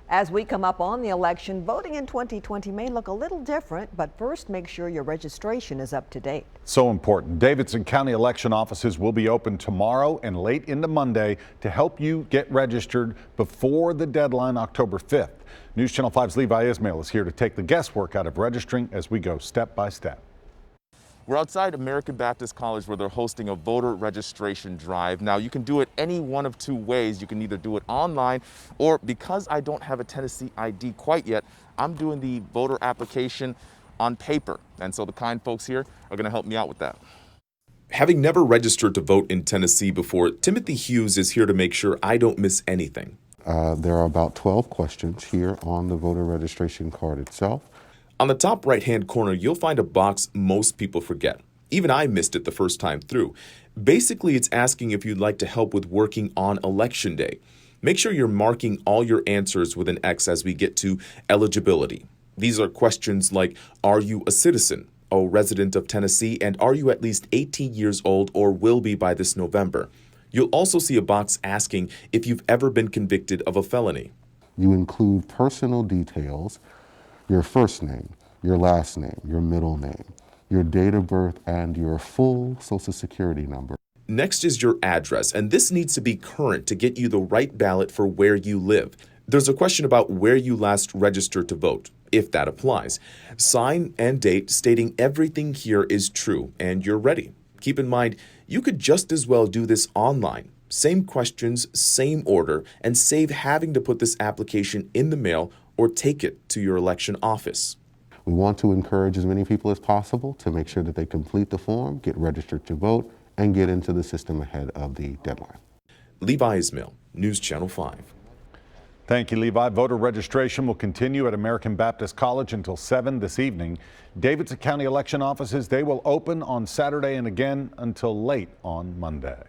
As we come up on the election, voting in 2020 may look a little different, but first make sure your registration is up to date. So important. Davidson County election offices will be open tomorrow and late into Monday to help you get registered before the deadline October 5th. News Channel 5's Levi Ismail is here to take the guesswork out of registering as we go step by step. We're outside American Baptist College where they're hosting a voter registration drive. Now, you can do it any one of two ways. You can either do it online or, because I don't have a Tennessee ID quite yet, I'm doing the voter application on paper. And so the kind folks here are going to help me out with that. Having never registered to vote in Tennessee before, Timothy Hughes is here to make sure I don't miss anything. There are about 12 questions here on the voter registration card itself. On the top right-hand corner, you'll find a box most people forget. Even I missed it the first time through. Basically, it's asking if you'd like to help with working on Election Day. Make sure you're marking all your answers with an X as we get to eligibility. These are questions like, are you a citizen, a resident of Tennessee, and are you at least 18 years old or will be by this November? You'll also see a box asking if you've ever been convicted of a felony. You include personal details, your first name, your last name, your middle name, your date of birth, and your full Social Security number. Next is your address, and this needs to be current to get you the right ballot for where you live. There's a question about where you last registered to vote, if that applies. Sign and date stating everything here is true and you're ready. Keep in mind, you could just as well do this online. Same questions, same order, and save having to put this application in the mail or take it to your election office. We want to encourage as many people as possible to make sure that they complete the form, get registered to vote, and get into the system ahead of the deadline. Levi Ismail, News Channel 5. Thank you, Levi. Voter registration will continue at American Baptist College until 7 this evening. Davidson County election offices, they will open on Saturday and again until late on Monday.